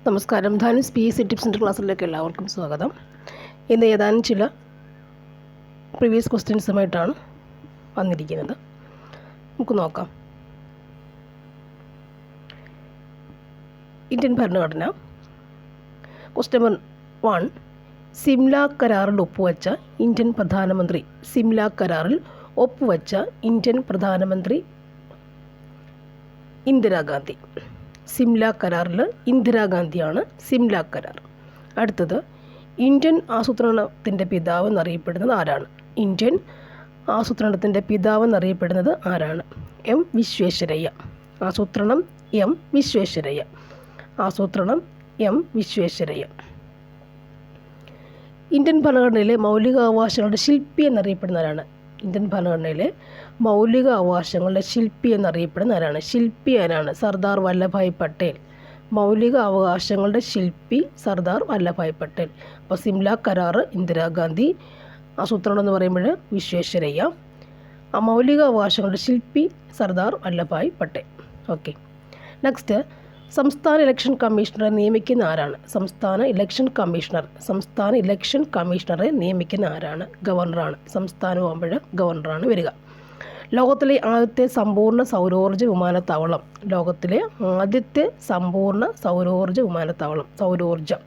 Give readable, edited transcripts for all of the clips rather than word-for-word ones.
നമസ്കാരം. ധാനുസ് PSC tips centre ക്ലാസ്സിലേക്ക് എല്ലാവർക്കും സ്വാഗതം. ഇന്ന് ഏതാനും ചില പ്രീവിയസ് ക്വസ്റ്റ്യൻസുമായിട്ടാണ് വന്നിരിക്കുന്നത്. നമുക്ക് നോക്കാം. ഇന്ത്യൻ ഭരണഘടന ക്വസ്റ്റ്യൻ നമ്പർ 1. സിംല കരാറിൽ ഒപ്പുവെച്ച ഇന്ത്യൻ പ്രധാനമന്ത്രി. സിംല കരാറിൽ ഒപ്പുവെച്ച ഇന്ത്യൻ പ്രധാനമന്ത്രി ഇന്ദിരാഗാന്ധി. സിംല കരാറിൽ ഇന്ദിരാഗാന്ധിയാണ് സിംല കരാർ. അടുത്തത്, ഇന്ത്യൻ ആസൂത്രണത്തിൻ്റെ പിതാവ് എന്നറിയപ്പെടുന്നത് ആരാണ്? ഇന്ത്യൻ ആസൂത്രണത്തിൻ്റെ പിതാവ് എന്നറിയപ്പെടുന്നത് ആരാണ്? എം വിശ്വേശ്വരയ്യ. ആസൂത്രണം എം വിശ്വേശ്വരയ്യ. ആസൂത്രണം എം വിശ്വേശ്വരയ്യ. ഇന്ത്യൻ ഭരണഘടനയിലെ മൗലികാവകാശങ്ങളുടെ ശില്പി എന്നറിയപ്പെടുന്ന ആരാണ്? ഇന്ത്യൻ ഭരണഘടനയിലെ മൗലിക അവകാശങ്ങളുടെ ശില്പി എന്നറിയപ്പെടുന്ന ആരാണ്? ശില്പി ആരാണ്? സർദാർ വല്ലഭായ് പട്ടേൽ. മൗലിക അവകാശങ്ങളുടെ ശില്പി സർദാർ വല്ലഭായ് പട്ടേൽ. അപ്പോൾ സിംല കരാർ ഇന്ദിരാഗാന്ധി, ആസൂത്രണം എന്ന് പറയുമ്പോൾ വിശ്വേശ്വരയ്യ, ആ മൗലിക അവകാശങ്ങളുടെ ശില്പി സർദാർ വല്ലഭായ് പട്ടേൽ. ഓക്കെ. നെക്സ്റ്റ്, സംസ്ഥാന ഇലക്ഷൻ കമ്മീഷണറെ നിയമിക്കുന്ന ആരാണ്? സംസ്ഥാന ഇലക്ഷൻ കമ്മീഷണറെ നിയമിക്കുന്ന ആരാണ്? ഗവർണറാണ്. സംസ്ഥാനമാകുമ്പോൾ ഗവർണറാണ് വരിക. ലോകത്തിലെ ആദ്യത്തെ സമ്പൂർണ്ണ സൗരോർജ്ജ വിമാനത്താവളം. ലോകത്തിലെ ആദ്യത്തെ സമ്പൂർണ്ണ സൗരോർജ്ജ വിമാനത്താവളം, സൗരോർജ്ജം,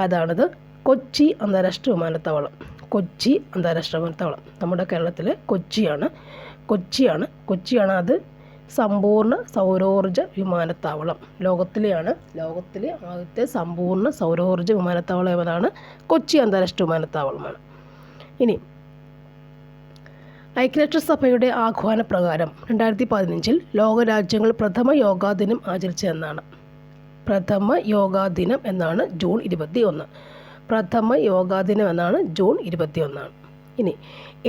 അതാണിത്. കൊച്ചി അന്താരാഷ്ട്ര വിമാനത്താവളം. കൊച്ചി അന്താരാഷ്ട്ര വിമാനത്താവളം നമ്മുടെ കേരളത്തിലെ കൊച്ചിയാണ് അത് സമ്പൂർണ്ണ സൗരോർജ്ജ വിമാനത്താവളം. ലോകത്തിലെ ആദ്യത്തെ സമ്പൂർണ്ണ സൗരോർജ്ജ വിമാനത്താവളം ഏതാണ്? കൊച്ചി അന്താരാഷ്ട്ര വിമാനത്താവളമാണ്. ഇനി, ഐക്യരാഷ്ട്രസഭയുടെ ആഹ്വാനപ്രകാരം 2015 ലോകരാജ്യങ്ങൾ പ്രഥമ യോഗാ ദിനം ആചരിച്ചതെന്നാണ്? പ്രഥമ യോഗാ ദിനം എന്നാണ് ജൂൺ 21. പ്രഥമ യോഗാ ദിനം എന്നാണ് ജൂൺ 21. ഇനി,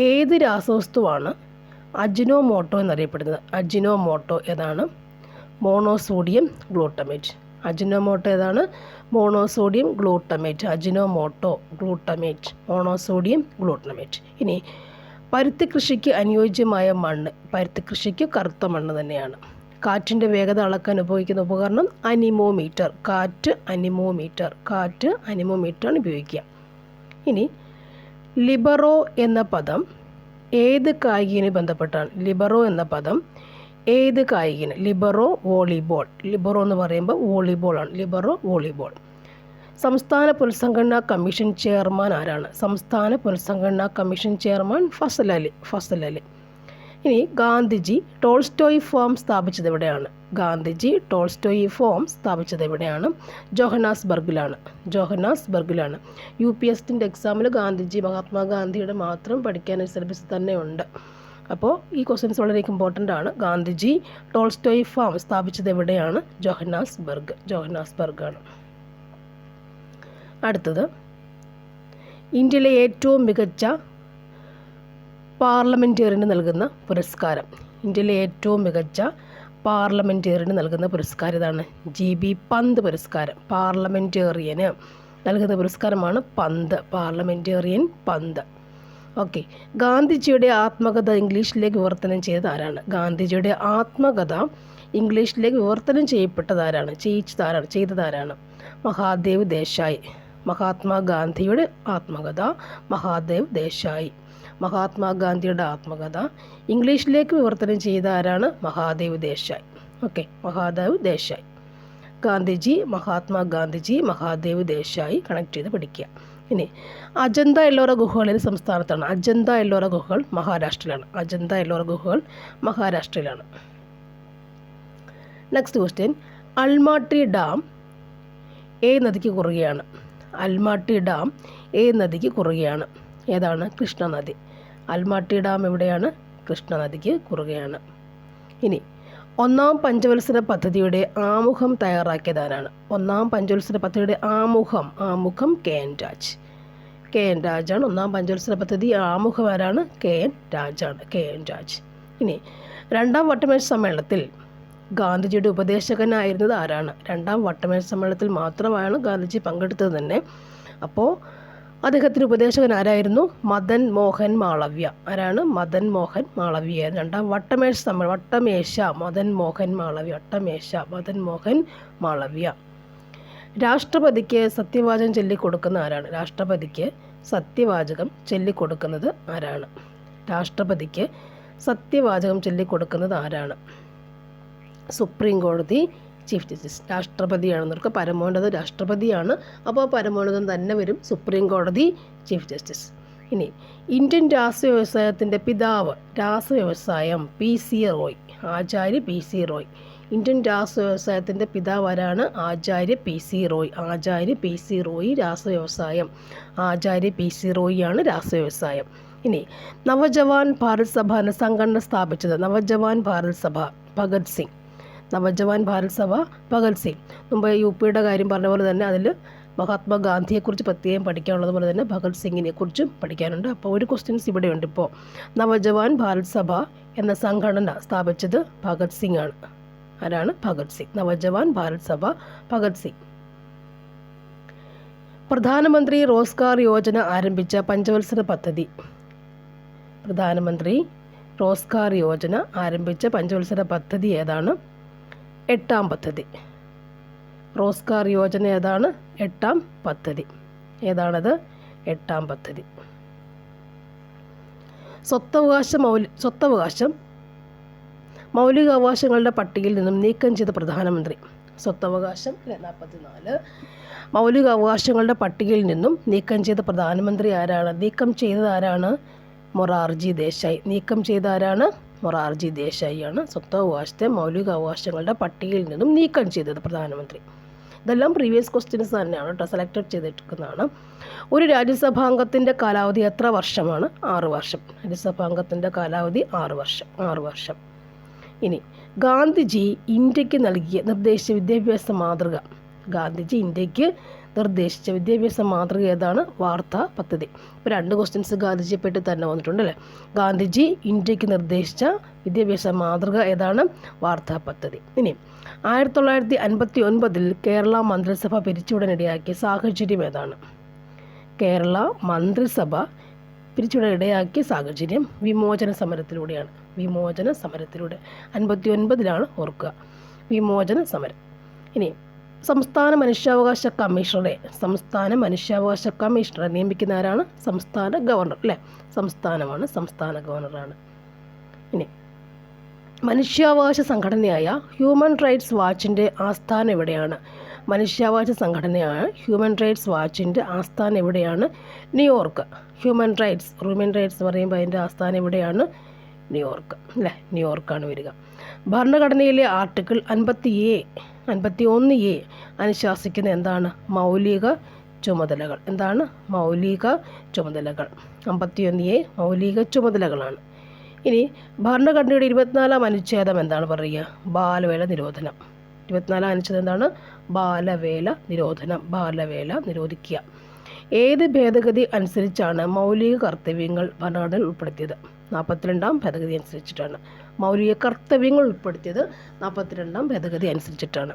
ഏത് രാസവസ്തുവാണ് അജിനോമോട്ടോ എന്നറിയപ്പെടുന്നത്? അജിനോമോട്ടോ ഏതാണ്? Monosodium glutamate. അജിനോമോട്ടോ ഏതാണ്? Monosodium glutamate. Ajinomoto glutamate, monosodium glutamate. ഇനി, പരുത്തി കൃഷിക്ക് അനുയോജ്യമായ മണ്ണ്. പരുത്തി കൃഷിക്ക് കറുത്ത മണ്ണ് തന്നെയാണ്. കാറ്റിൻ്റെ വേഗത അളക്കാൻ ഉപയോഗിക്കുന്ന ഉപകരണം അനിമോമീറ്റർ. കാറ്റ് അനിമോമീറ്ററാണ് ഉപയോഗിക്കുക. ഇനി, ലിബറോ എന്ന പദം ഏത് കായികന് ബന്ധപ്പെട്ടാണ്? ലിബറോ എന്ന പദം ഏത് കായികന്? Libero volleyball. ലിബറോ എന്ന് പറയുമ്പോൾ വോളിബോളാണ്. Libero volleyball. സംസ്ഥാന പുനഃസംഘടനാ കമ്മീഷൻ ചെയർമാൻ ആരാണ്? സംസ്ഥാന പുനഃസംഘടനാ കമ്മീഷൻ ചെയർമാൻ ഫസൽ അലി. ഇനി, ഗാന്ധിജി ടോൾസ്റ്റോയ് ഫാം സ്ഥാപിച്ചത് എവിടെയാണ്? ഗാന്ധിജി ടോൾസ്റ്റോയ് ഫാം സ്ഥാപിച്ചത് എവിടെയാണ്? ജോഹന്നാസ്ബർഗിലാണ്. UPSC എക്സാമിൽ മഹാത്മാഗാന്ധിയുടെ മാത്രം പഠിക്കാൻ സിലബസ് തന്നെ ഉണ്ട്. അപ്പോൾ ഈ ക്വസ്റ്റ്യൻസ് വളരെ ഇമ്പോർട്ടൻ്റ് ആണ്. ഗാന്ധിജി ടോൾസ്റ്റോയ് ഫാം സ്ഥാപിച്ചത് എവിടെയാണ്? ജോഹന്നാസ്ബർഗ് ആണ്. അടുത്തത്, ഇന്ത്യയിലെ ഏറ്റവും മികച്ച പാർലമെൻറ്റേറിയന് നൽകുന്ന പുരസ്കാരം. ഇന്ത്യയിലെ ഏറ്റവും മികച്ച പാർലമെൻറ്റേറിയന് നൽകുന്ന പുരസ്കാരം ഇതാണ്, GB പന്ത് പുരസ്കാരം. പാർലമെൻറ്റേറിയന് നൽകുന്ന പുരസ്കാരമാണ് പാർലമെൻറ്റേറിയൻ പന്ത്. ഓക്കെ. ഗാന്ധിജിയുടെ ആത്മകഥ ഇംഗ്ലീഷിലേക്ക് വിവർത്തനം ചെയ്തത് ആരാണ്? ഗാന്ധിജിയുടെ ആത്മകഥ ഇംഗ്ലീഷിലേക്ക് വിവർത്തനം ചെയ്തതാരാണ്? മഹാദേവ് ദേശായി. മഹാത്മാഗാന്ധിയുടെ ആത്മകഥ മഹാദേവ് ദേശായി. മഹാത്മാഗാന്ധിയുടെ ആത്മകഥ ഇംഗ്ലീഷിലേക്ക് വിവർത്തനം ചെയ്ത ആരാണ്? മഹാദേവ് ദേശായി. ഓക്കെ, മഹാദേവ് ദേശായി. മഹാദേവ് ദേശായി കണക്ട് ചെയ്ത് പഠിക്കുക. ഇനി, അജന്ത എല്ലോറ ഗുഹകൾ ഏത് സംസ്ഥാനത്താണ്? അജന്ത എല്ലോറ ഗുഹകൾ മഹാരാഷ്ട്രയിലാണ്. നെക്സ്റ്റ് ക്വസ്റ്റ്യൻ, അൽമാട്ടി ഡാം ഏത് നദിക്ക് കുറുകയാണ്? ഏതാണ്? കൃഷ്ണനദി. അൽമാട്ടി ഡാം എവിടെയാണ്? കൃഷ്ണനദിക്ക് കുറുകയാണ്. ഇനി, ഒന്നാം പഞ്ചവത്സര പദ്ധതിയുടെ ആമുഖം തയ്യാറാക്കിയതാരാണ്? ഒന്നാം പഞ്ചവത്സര പദ്ധതിയുടെ ആമുഖം KN രാജാണ്. ഒന്നാം പഞ്ചവത്സര പദ്ധതി ആമുഖം ആരാണ്? KN രാജ്. ഇനി, രണ്ടാം വട്ടമേശ സമ്മേളനത്തിൽ ഗാന്ധിജിയുടെ ഉപദേശകനായിരുന്നത് ആരാണ്? രണ്ടാം വട്ടമേശ സമ്മേളനത്തിൽ മാത്രമാണ് ഗാന്ധിജി പങ്കെടുത്തത് തന്നെ. അപ്പോൾ അദ്ദേഹത്തിന് ഉപദേശകൻ ആരായിരുന്നു? മദൻ മോഹൻ മാളവ്യ. ആരാണ്? മദൻ മോഹൻ മാളവ്യ. രണ്ടാം വട്ടമേശ മദൻ മോഹൻ മാളവ്യ. രാഷ്ട്രപതിക്ക് സത്യവാചകം ചൊല്ലിക്കൊടുക്കുന്ന ആരാണ്? രാഷ്ട്രപതിക്ക് സത്യവാചകം ചൊല്ലിക്കൊടുക്കുന്നത് ആരാണ്? രാഷ്ട്രപതിക്ക് സത്യവാചകം ചൊല്ലിക്കൊടുക്കുന്നത് ആരാണ്? സുപ്രീം കോടതി ചീഫ് ജസ്റ്റിസ്. രാഷ്ട്രപതിയാണെന്നവർക്ക് പരമോന്നത രാഷ്ട്രപതിയാണ്. അപ്പോൾ പരമോന്നതം തന്നെ വരും സുപ്രീം കോടതി ചീഫ് ജസ്റ്റിസ്. ഇനി ഇന്ത്യൻ രാസവ്യവസായത്തിൻ്റെ പിതാവ്, രാസവ്യവസായം, PC റോയ്, ആചാര്യ PC റോയ്. ഇന്ത്യൻ രാസവ്യവസായത്തിൻ്റെ പിതാവ് ആരാണ്? ആചാര്യ PC റോയ്. ആചാര്യ PC റോയ് രാസവ്യവസായം. ആചാര്യ PC റോയിയാണ് രാസവ്യവസായം. ഇനി നവജവാൻ ഭാരത് സഭ എന്ന സംഘടന സ്ഥാപിച്ചത്? നവജവാൻ ഭാരത് സഭ, ഭഗത് സിംഗ്. നവജവാൻ ഭാരത് സഭ, ഭഗത് സിംഗ്. മുമ്പ് UPയുടെ കാര്യം പറഞ്ഞ പോലെ തന്നെ അതിൽ മഹാത്മാഗാന്ധിയെക്കുറിച്ച് പ്രത്യേകം പഠിക്കാനുള്ളത് പോലെ തന്നെ ഭഗത് സിംഗിനെ കുറിച്ചും പഠിക്കാനുണ്ട്. അപ്പോൾ ഒരു ക്വസ്റ്റ്യൻസ് ഇവിടെയുണ്ട്. ഇപ്പോൾ നവജവാൻ ഭാരത് സഭ എന്ന സംഘടന സ്ഥാപിച്ചത് ഭഗത് സിംഗ് ആണ്. ആരാണ്? ഭഗത് സിംഗ്. നവജവാൻ ഭാരത് സഭ, ഭഗത് സിംഗ്. പ്രധാനമന്ത്രി റോസ്ഗാർ യോജന ആരംഭിച്ച പഞ്ചവത്സര പദ്ധതി? പ്രധാനമന്ത്രി റോസ്ഗാർ യോജന ആരംഭിച്ച പഞ്ചവത്സര പദ്ധതി ഏതാണ്? 8ാം പദ്ധതി. റോസ്ഗാർ യോജന ഏതാണ്? 8ാം പദ്ധതി. ഏതാണത്? 8ാം പദ്ധതി. സ്വത്തവകാശം മൗലികാവകാശങ്ങളുടെ പട്ടികയിൽ നിന്നും നീക്കം ചെയ്ത പ്രധാനമന്ത്രി? സ്വത്തവകാശം 44. മൗലികാവകാശങ്ങളുടെ പട്ടികയിൽ നിന്നും നീക്കം ചെയ്ത പ്രധാനമന്ത്രി ആരാണ്? നീക്കം ചെയ്തത് ആരാണ്? മൊറാർജി ദേശായി. നീക്കം ചെയ്ത ആരാണ്? മൊറാർജി ദേശായിയാണ് സ്വത്തവകാശത്തെ മൗലികാവകാശങ്ങളുടെ പട്ടികയിൽ നിന്നും നീക്കം ചെയ്തത് പ്രധാനമന്ത്രി. ഇതെല്ലാം പ്രീവിയസ് ക്വസ്റ്റ്യൻസ് തന്നെയാണ് കേട്ടോ, സെലക്റ്റഡ് ചെയ്തിരിക്കുന്നതാണ്. ഒരു രാജ്യസഭാംഗത്തിൻ്റെ കാലാവധി എത്ര വർഷമാണ്? 6 വർഷം. രാജ്യസഭാംഗത്തിൻ്റെ കാലാവധി 6 വർഷം. 6 വർഷം. ഇനി ഗാന്ധിജി ഇന്ത്യക്ക് നൽകിയ നിർദ്ദേശിച്ച വിദ്യാഭ്യാസ മാതൃക? ഗാന്ധിജി ഇന്ത്യക്ക് നിർദ്ദേശിച്ച വിദ്യാഭ്യാസ മാതൃക ഏതാണ്? വാർത്താ പദ്ധതി. ഇപ്പോൾ 2 ക്വസ്റ്റ്യൻസ് ഗാന്ധിജിയെ പറ്റി തന്നെ വന്നിട്ടുണ്ട് അല്ലേ. ഗാന്ധിജി ഇന്ത്യക്ക് നിർദ്ദേശിച്ച വിദ്യാഭ്യാസ മാതൃക ഏതാണ്? വാർത്താ പദ്ധതി. ഇനി 1959 കേരള മന്ത്രിസഭ പിരിച്ചുവിടാനിടയാക്കിയ സാഹചര്യം ഏതാണ്? കേരള മന്ത്രിസഭ പിരിച്ചുവിടാനിടയാക്കിയ സാഹചര്യം വിമോചന സമരത്തിലൂടെയാണ്. വിമോചന സമരത്തിലൂടെ 59 ഓർക്കുക, വിമോചന സമരം. ഇനി സംസ്ഥാന മനുഷ്യാവകാശ കമ്മീഷണറെ നിയമിക്കുന്ന ആരാണ്? സംസ്ഥാന ഗവർണർ അല്ലേ. സംസ്ഥാനമാണ്, സംസ്ഥാന ഗവർണറാണ്. ഇനി മനുഷ്യാവകാശ സംഘടനയായ ഹ്യൂമൻ റൈറ്റ്സ് വാച്ചിൻ്റെ ആസ്ഥാനം എവിടെയാണ്? മനുഷ്യാവകാശ സംഘടനയായ ഹ്യൂമൻ റൈറ്റ്സ് വാച്ചിൻ്റെ ആസ്ഥാനം എവിടെയാണ്? ന്യൂയോർക്ക്. ഹ്യൂമൻ റൈറ്റ്സ് പറയുമ്പോൾ അതിൻ്റെ ആസ്ഥാനം എവിടെയാണ്? ന്യൂയോർക്ക് അല്ലേ. ന്യൂയോർക്കാണ് വരിക. ഭരണഘടനയിലെ ആർട്ടിക്കിൾ 51A അനുശാസിക്കുന്ന എന്താണ്? മൗലിക ചുമതലകൾ. എന്താണ്? മൗലിക ചുമതലകൾ. 51A മൗലിക ചുമതലകളാണ്. ഇനി ഭരണഘടനയുടെ 24ാം അനുച്ഛേദം എന്താണ് പറയുക? ബാലവേല നിരോധനം. 24ാം അനുച്ഛേദം എന്താണ്? ബാലവേല നിരോധനം. ബാലവേല നിരോധിക്കുക. ഏത് ഭേദഗതി അനുസരിച്ചാണ് മൗലിക കർത്തവ്യങ്ങൾ ഭരണഘടനയിൽ ഉൾപ്പെടുത്തിയത്? 42ാം ഭേദഗതി അനുസരിച്ചിട്ടാണ്. മൗലിക കർത്തവ്യങ്ങൾ ഉൾപ്പെടുത്തിയത് 42ാം ഭേദഗതി അനുസരിച്ചിട്ടാണ്.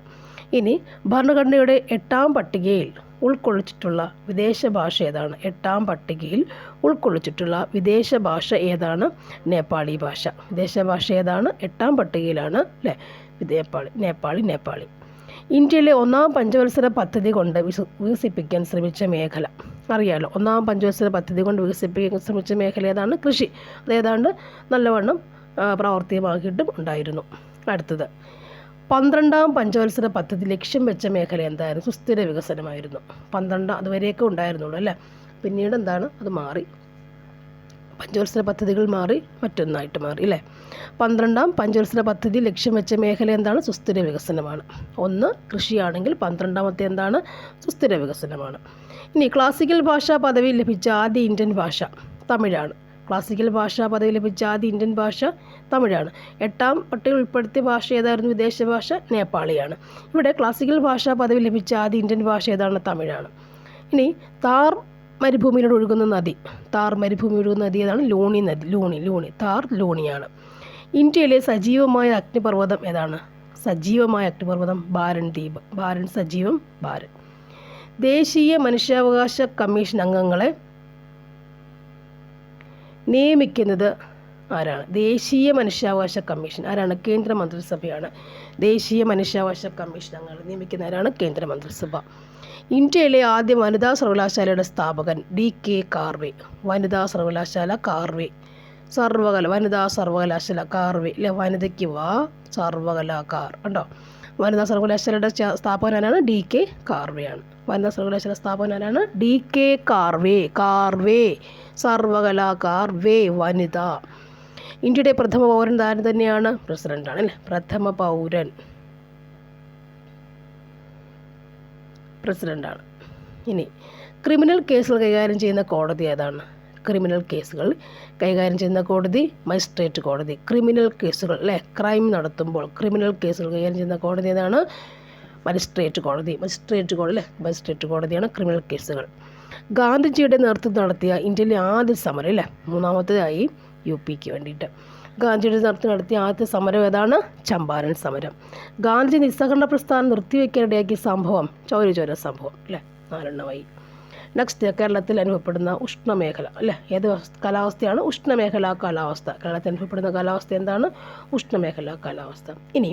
ഇനി ഭരണഘടനയുടെ 8ാം പട്ടികയിൽ ഉൾക്കൊള്ളിച്ചിട്ടുള്ള വിദേശ ഭാഷ ഏതാണ്? 8ാം പട്ടികയിൽ ഉൾക്കൊള്ളിച്ചിട്ടുള്ള വിദേശ ഭാഷ ഏതാണ്? നേപ്പാളി ഭാഷ. വിദേശ ഭാഷ ഏതാണ്? 8ാം പട്ടികയിലാണ് അല്ലേ. നേപ്പാളി. ഇന്ത്യയിലെ 1ാം പഞ്ചവത്സര പദ്ധതി കൊണ്ട് വികസിപ്പിക്കാൻ ശ്രമിച്ച മേഖല അറിയാലോ. 1ാം പഞ്ചവത്സര പദ്ധതി കൊണ്ട് വികസിപ്പിക്കാൻ ശ്രമിച്ച മേഖല ഏതാണ്? കൃഷി. അതേതാണ്ട് നല്ലവണ്ണം പ്രാവർത്തികമാക്കിയിട്ടും ഉണ്ടായിരുന്നു. അടുത്തത് 12ാം പഞ്ചവത്സര പദ്ധതി ലക്ഷ്യം വെച്ച മേഖല എന്തായിരുന്നു? സുസ്ഥിര വികസനമായിരുന്നു. 12 അതുവരെയൊക്കെ ഉണ്ടായിരുന്നുള്ളൂ അല്ലേ. പിന്നീട് എന്താണ്? അത് മാറി, പഞ്ചവത്സര പദ്ധതികൾ മാറി, മറ്റൊന്നായിട്ട് മാറി അല്ലേ. 12ാം പഞ്ചവത്സര പദ്ധതി ലക്ഷ്യം വെച്ച മേഖല എന്താണ്? സുസ്ഥിര വികസനമാണ്. 1 കൃഷിയാണെങ്കിൽ 12ാമത്തെ എന്താണ്? സുസ്ഥിര വികസനമാണ്. ഇനി ക്ലാസിക്കൽ ഭാഷാ പദവി ലഭിച്ച ആദ്യ ഇന്ത്യൻ ഭാഷ തമിഴാണ്. ക്ലാസിക്കൽ ഭാഷാ പദവി ലഭിച്ച ആദ്യ ഇന്ത്യൻ ഭാഷ തമിഴാണ്. 8ാം പട്ടികയിൽ ഉൾപ്പെടുത്തിയ ഭാഷ ഏതായിരുന്നു? വിദേശ ഭാഷ നേപ്പാളിയാണ്. ഇവിടെ ക്ലാസിക്കൽ ഭാഷാ പദവി ലഭിച്ച ആദ്യ ഇന്ത്യൻ ഭാഷ ഏതാണ്? തമിഴാണ്. ഇനി താർ മരുഭൂമിയിലൂടെ ഒഴുകുന്ന നദി ഏതാണ്? ലൂണി നദി. ലൂണി താർ ലൂണിയാണ്. ഇന്ത്യയിലെ സജീവമായ അഗ്നിപർവ്വതം ഏതാണ്? സജീവമായ അഗ്നിപർവ്വതം ബാരൻ ദ്വീപ്. ബാരൻ സജീവം, ബാരൻ. ദേശീയ മനുഷ്യാവകാശ കമ്മീഷൻ അംഗങ്ങളെ നിയമിക്കുന്നത് ആരാണ്? ദേശീയ മനുഷ്യാവകാശ കമ്മീഷൻ ആരാണ്? കേന്ദ്ര മന്ത്രിസഭയാണ്. ദേശീയ മനുഷ്യാവകാശ കമ്മീഷൻ അംഗങ്ങൾ നിയമിക്കുന്നവരാണ് കേന്ദ്രമന്ത്രിസഭ. ഇന്ത്യയിലെ ആദ്യ വനിതാ സർവകലാശാലയുടെ സ്ഥാപകൻ DK കാർവേ. വനിതാ സർവകലാശാല കാർവേ, വനിതാ സർവകലാശാല കാർവേ അല്ലെ, വനിതയ്ക്ക് വാ സർവകലാകാർ കണ്ടോ. വനിതാ സർവകലാശാലയുടെ സ്ഥാപകനാണ് DK കാർവേയാണ്. വനിതാ സർവകലാശാല സ്ഥാപകനാണ് DK കാർവേ. കാർവേ സർവകലാകാർ വേ വനിത. ഇന്ത്യയുടെ പ്രഥമ പൗരൻ താരം തന്നെയാണ്, പ്രസിഡൻ്റാണ് അല്ലേ. പ്രഥമ പൗരൻ പ്രസിഡൻ്റാണ്. ഇനി ക്രിമിനൽ കേസുകൾ കൈകാര്യം ചെയ്യുന്ന കോടതി ഏതാണ്? ക്രിമിനൽ കേസുകൾ കൈകാര്യം ചെയ്യുന്ന കോടതി മജിസ്ട്രേറ്റ് കോടതി. ക്രിമിനൽ കേസുകൾ അല്ലേ, ക്രൈം നടത്തുമ്പോൾ ക്രിമിനൽ കേസുകൾ കൈകാര്യം ചെയ്യുന്ന കോടതി ഏതാണ്? മജിസ്ട്രേറ്റ് കോടതി. മജിസ്ട്രേറ്റ് കോടതിയാണ് ക്രിമിനൽ കേസുകൾ. ഗാന്ധിജിയുടെ നേതൃത്വം നടത്തിയ ഇന്ത്യയിലെ ആദ്യ സമരം അല്ലേ, മൂന്നാമത്തേതായി UPക്ക് വേണ്ടിയിട്ട്. ഗാന്ധിജിയുടെ നേതൃത്വം നടത്തിയ ആദ്യത്തെ സമരം ഏതാണ്? ചമ്പാരൻ സമരം. ഗാന്ധിജി നിസ്സഹകരണ പ്രസ്ഥാനം നിർത്തിവെക്കാനിടയാക്കിയ സംഭവം ചൗരി സംഭവം അല്ലേ, 4 നെക്സ്റ്റ്, കേരളത്തിൽ അനുഭവപ്പെടുന്ന ഉഷ്ണമേഖല അല്ലേ, ഏത് കാലാവസ്ഥയാണ്? ഉഷ്ണമേഖലാ കാലാവസ്ഥ. കേരളത്തിൽ അനുഭവപ്പെടുന്ന കാലാവസ്ഥ എന്താണ്? ഉഷ്ണമേഖലാ കാലാവസ്ഥ. ഇനി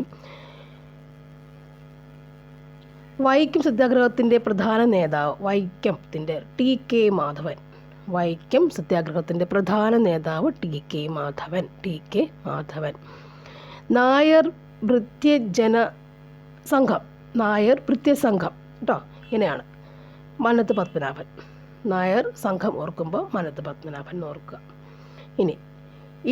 വൈക്കം സത്യാഗ്രഹത്തിൻ്റെ പ്രധാന നേതാവ് വൈക്കത്തിൻ്റെ TK മാധവൻ. വൈക്കം സത്യാഗ്രഹത്തിൻ്റെ പ്രധാന നേതാവ് TK മാധവൻ. നായർ ഭൃത്യജന സംഘം കേട്ടോ, ഇങ്ങനെയാണ്. മനത്ത് പത്മനാഭൻ. നായർ സംഘം ഓർക്കുമ്പോൾ മനത്ത് പത്മനാഭൻ ഓർക്കുക. ഇനി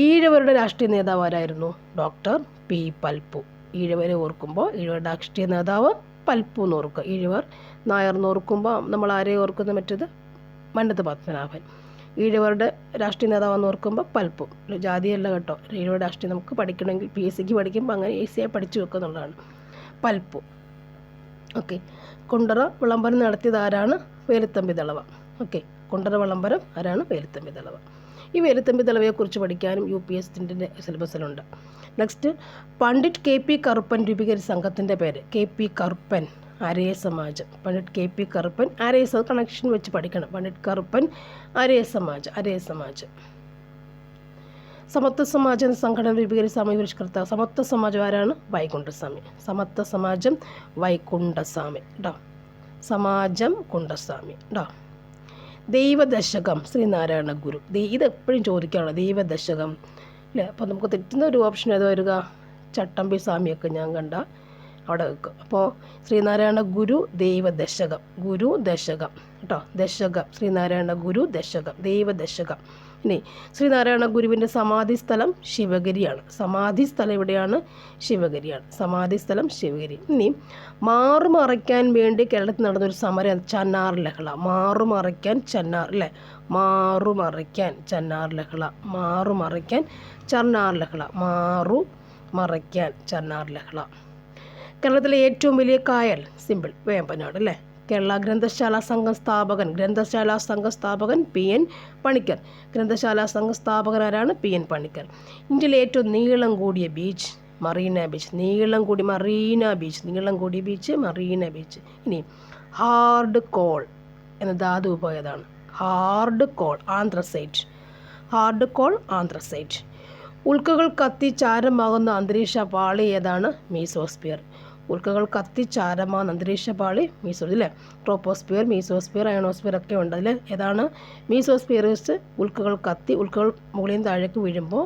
ഈഴവരുടെ രാഷ്ട്രീയ നേതാവ് ആരായിരുന്നു? Doctor P Palpu. ഈഴവരെ ഓർക്കുമ്പോൾ ഈഴവരുടെ രാഷ്ട്രീയ നേതാവ് പൽപ്പു എന്ന് ഓർക്കുക. ഈഴവർ നായർ എന്ന് ഓർക്കുമ്പോൾ നമ്മൾ ആരെയും ഓർക്കുന്നത്? മറ്റേത് മന്നത്ത് പത്മനാഭൻ. ഈഴവരുടെ രാഷ്ട്രീയ നേതാവെന്ന് ഓർക്കുമ്പോൾ പൽപ്പു. ജാതിയല്ല കേട്ടോ, ഈഴവരുടെ രാഷ്ട്രീയം നമുക്ക് പഠിക്കണമെങ്കിൽ PSCക്ക് പഠിക്കുമ്പോൾ അങ്ങനെ ഈസിയായി പഠിച്ചു വെക്കുന്നുള്ളതാണ്. പൽപ്പു. ഓക്കെ. കുണ്ടറ വിളംബരം നടത്തിയത് ആരാണ്? വേലുത്തമ്പി ദളവ. ഓക്കെ. കുണ്ടറ വിളംബരം ആരാണ്? വേലുത്തമ്പി ദളവ. ഈ വേലുത്തമ്പി ദളവയെക്കുറിച്ച് പഠിക്കാനും UPSCൻ്റെ സിലബസിലുണ്ട്. നെക്സ്റ്റ്, പണ്ഡിറ്റ് KP കറുപ്പൻ രൂപീകരിച്ച സംഘത്തിൻ്റെ പേര്? KP കറുപ്പൻ ആര്യ സമാജം. പണ്ഡിറ്റ് KP കറുപ്പൻ ആര്യ കണക്ഷൻ വെച്ച് പഠിക്കണം. പണ്ഡിറ്റ് കറുപ്പൻ ആര്യ സമാജം. സമത്വ സമാജം എന്ന സംഘടന രൂപീകരിച്ച സമീപരിഷ്കർത്താവ്? സമത്വ സമാജം ആരാണ്? വൈകുണ്ഠസ്വാമി. സമത്വ സമാജം വൈകുണ്ഠസ്വാമി കേട്ടോ. സമാജം കുണ്ഠസ്വാമി കേട്ടോ. ദൈവദശകം ശ്രീനാരായണ ഗുരു. ഇത് എപ്പോഴും ചോദിക്കാനുള്ള ദൈവദശകം അല്ലേ. അപ്പോൾ നമുക്ക് തെറ്റുന്ന ഒരു ഓപ്ഷൻ ഏത് വരിക? ചട്ടമ്പി സ്വാമിയൊക്കെ ഞാൻ കണ്ട അവിടെ വെക്കും. അപ്പോൾ ശ്രീനാരായണ ഗുരു ദൈവദശകം കേട്ടോ. ദശകം ശ്രീനാരായണ ഗുരു ദശകം ദൈവദശകം. ഇനി ശ്രീനാരായണ ഗുരുവിൻ്റെ സമാധി സ്ഥലം ശിവഗിരിയാണ്. സമാധി സ്ഥലം എവിടെയാണ്? ശിവഗിരിയാണ്. സമാധി സ്ഥലം ശിവഗിരി. ഇനി മാറുമറയ്ക്കാൻ വേണ്ടി കേരളത്തിൽ നടന്നൊരു സമരം ചന്നാർ ലഹള. മാറുമറയ്ക്കാൻ ചന്നാർ അല്ലേ, മാറുമറയ്ക്കാൻ ചന്നാർ ലഹള. കേരളത്തിലെ ഏറ്റവും വലിയ കായൽ? സിമ്പിൾ, വേമ്പനാട് അല്ലേ. കേരള ഗ്രന്ഥശാല സംഘം സ്ഥാപകൻ PN പണിക്കർ. ഗ്രന്ഥശാല സംഘ സ്ഥാപകനാരാണ്? PN പണിക്കർ. ഇന്ത്യയിലെ ഏറ്റവും നീളം കൂടിയ ബീച്ച്? മറീന ബീച്ച്. നീളം കൂടിയ ബീച്ച്. ഇനി ഹാർഡ് കോൾ എന്ന ധാതു ഉപയോഗതാണ്? Hard coal anthracite. ഉൽക്കകൾ കത്തി ചാരമാകുന്ന അന്തരീക്ഷ പാളി ഏതാണ്? മീസോസ്ഫിയർ. ഉൽക്കകൾ കത്തി ചാരമാകുന്ന അന്തരീക്ഷ പാളി മീസോസ്ഫിയർ അല്ലേ. ട്രോപ്പോസ്ഫിയർ, മീസോസ്ഫിയർ, അയണോസ്ഫിയർ ഒക്കെ ഉണ്ട്. അതിൽ ഏതാണ്? മീസോസ്ഫിയർ. ഉൽക്കകൾ മുകളിൽ നിന്ന് താഴേക്ക് വീഴുമ്പോൾ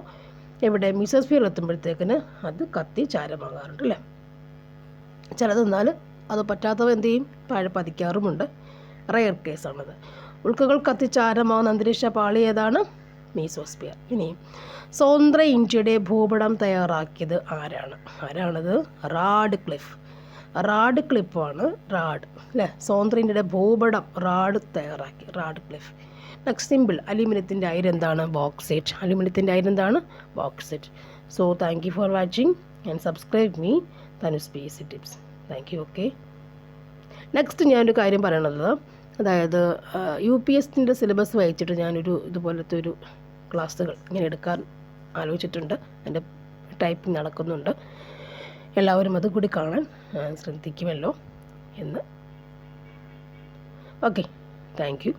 എവിടെ? മീസോസ്ഫിയറിൽ എത്തുമ്പോഴത്തേക്കിന് അത് കത്തി ചാരമാകാറുണ്ട് അല്ലേ. ചിലതെന്നാൽ അത് പറ്റാത്തവ എന്ത് ചെയ്യും? താഴെ പതിക്കാറുമുണ്ട്. റെയർ കേസാണത്. ഉൽക്കകൾ കത്തി ചാരമാകുന്ന അന്തരീക്ഷ പാളി ഏതാണ്? മീസോസ്ഫിയർ. ഇനി സ്വതന്ത്ര ഇന്ത്യയുടെ ഭൂപടം തയ്യാറാക്കിയത് ആരാണത്? റാഡ് ക്ലിഫാണ്. അല്ലേ. സ്വതന്ത്ര ഇന്ത്യയുടെ ഭൂപടം തയ്യാറാക്കി റാഡ് ക്ലിഫ്. Next, simple. അലുമിനിയത്തിൻ്റെ അയിരെന്താണ്? Bauxite. So thank you for watching and subscribe me Thanu's PSC tips. Thank you. Okay. Next ഞാനൊരു കാര്യം പറയണത്, അതായത് UPSCൻ്റെ സിലബസ് വായിച്ചിട്ട് ഞാനൊരു ഇതുപോലത്തെ ഒരു ക്ലാസ്സുകൾ ഇങ്ങനെ എടുക്കാൻ ആലോചിച്ചിട്ടുണ്ട്. എൻ്റെ ടൈപ്പിംഗ് നടക്കുന്നുണ്ട്. എല്ലാവരും അതുകൂടി കാണാൻ ശ്രദ്ധിക്കുമല്ലോ എന്ന്. ഓക്കെ. Thank you.